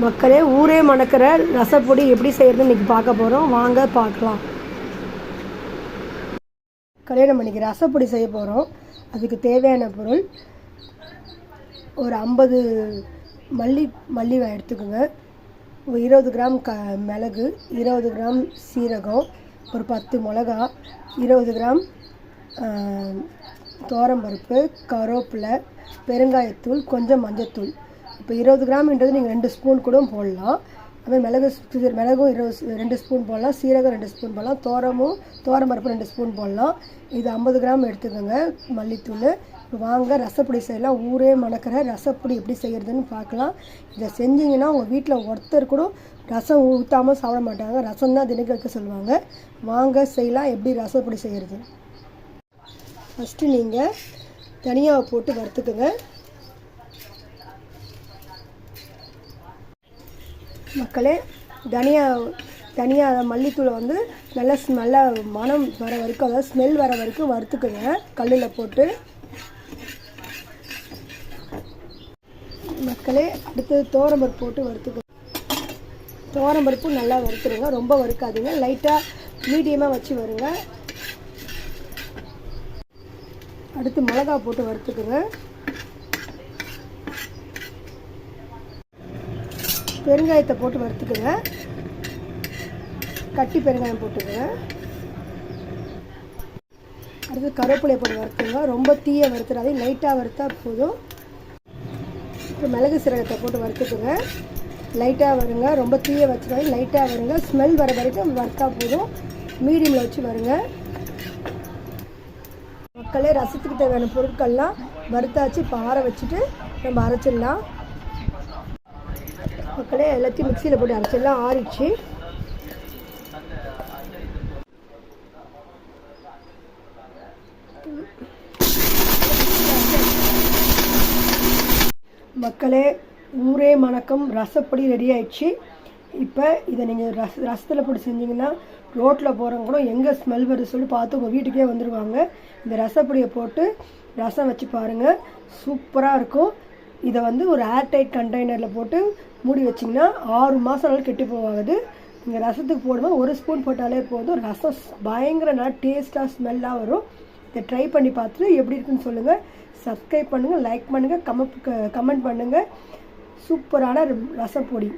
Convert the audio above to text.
மக்களே, ஊரே மணக்கிற ரசப்பொடி எப்படி செய்கிறதுன்னு இன்றைக்கி பார்க்க போகிறோம். வாங்க பார்க்கலாம். கல்யாணம் பண்ணிக்க ரசப்பொடி செய்ய போகிறோம். அதுக்கு தேவையான பொருள் ஒரு 50 மல்லி எடுத்துக்கோங்க. ஒரு 20 கிராம் மிளகு, 20 கிராம் சீரகம், ஒரு 10 மிளகா, 20 கிராம் துவரம்பருப்பு, கருவேப்பிலை, பெருங்காயத்தூள், கொஞ்சம் மஞ்சத்தூள். இப்போ 20 கிராம்ன்றது நீங்கள் 2 ஸ்பூன் கூட போடலாம். அதுமாதிரி மிளகும் 2 ஸ்பூன் போடலாம், சீரகம் 2 ஸ்பூன் போடலாம், துவரம்பருப்பு 2 ஸ்பூன் போடலாம். இது 50 கிராம் எடுத்துக்கோங்க மல்லித்தூள். வாங்க ரசப்பொடி செய்யலாம். ஊரே மணக்கிற ரசப்பொடி எப்படி செய்கிறதுன்னு பார்க்கலாம். இதை செஞ்சிங்கன்னா உங்கள் வீட்டில் ஒருத்தர் கூட ரசம் ஊற்றாமல் சாப்பிட மாட்டாங்க. ரசம் தான் தினக்கு வைக்க சொல்லுவாங்க. வாங்க செய்யலாம். எப்படி ரசப்பொடி செய்கிறது. ஃபஸ்ட்டு நீங்கள் தனியாவை போட்டு வறுத்துக்குங்க. மக்களே, தனியா மல்லித்தூளை வந்து நல்லா மனம் வர வரைக்கும், அதாவது ஸ்மெல் வர வரைக்கும் வறுத்துக்குங்க கல்லில் போட்டு. மக்களே, அடுத்தது துவரம்பருப்பு போட்டு வறுத்துக்குங்க. துவரம்பருப்பு நல்லா வறுத்துருங்க, ரொம்ப வறுக்காதீங்க, லைட்டாக மீடியமாக வச்சு வருங்க. அடுத்து மிளகா போட்டு வறுத்துக்குங்க. பெருங்காயத்தை போட்டு வறுத்துக்குங்க. கட்டி பெருங்காயம் போட்டுக்குங்க. அடுத்து கருவேப்பிலையை போட்டு வறுத்துங்க. ரொம்ப தீயை வறுத்துறாதீங்க, லைட்டாக வறுத்தா போதும். இப்போ மிளகு சீரகத்தை போட்டு வறுத்துக்குங்க. லைட்டாக வருங்க, ரொம்ப தீயை வச்சுருவாங்க, லைட்டாக வருங்க. ஸ்மெல் வர வரைக்கும் வறுத்தா போதும். மீடியமில் வச்சு வருங்க. மக்களே, ரசத்துக்கு தேவையான பொருட்கள்லாம் வறுத்தாச்சு. இப்போ ஆற வச்சுட்டு நம்ம அரைச்சிடலாம். மக்களே, எல்லாத்தையும் மிக்சியில் போட்டு அரைச்சிடலாம். ஆறிச்சு. மக்களே, ஊரே மணக்கம் ரசப்பொடி ரெடி ஆயிடுச்சு. இப்போ இதை நீங்கள் ரசத்தில் போட்டு செஞ்சிங்கன்னா ரோட்டில் போகிறவங்க கூட எங்கே ஸ்மெல் வருது சொல்லி பார்த்து உங்கள் வீட்டுக்கே வந்துடுவாங்க. இந்த ரசப்பொடியை போட்டு ரசம் வச்சு பாருங்கள், சூப்பராக இருக்கும். இதை வந்து ஒரு ஏர்டைட் கண்டெய்னரில் போட்டு மூடி வச்சிங்கன்னா 6 மாதம் கெட்டு போகாது. நீங்கள் ரசத்துக்கு போடும்போது 1 ஸ்பூன் போட்டாலே போதும். ரசம் பயங்கர நல்லா டேஸ்ட்டாக ஸ்மெல்லாக வரும். இதை ட்ரை பண்ணி பார்த்துட்டு எப்படி இருக்குன்னு சொல்லுங்கள். சப்ஸ்கிரைப் பண்ணுங்கள், லைக் பண்ணுங்கள், கமெண்ட் பண்ணுங்கள். சூப்பரான ரசப்பொடி.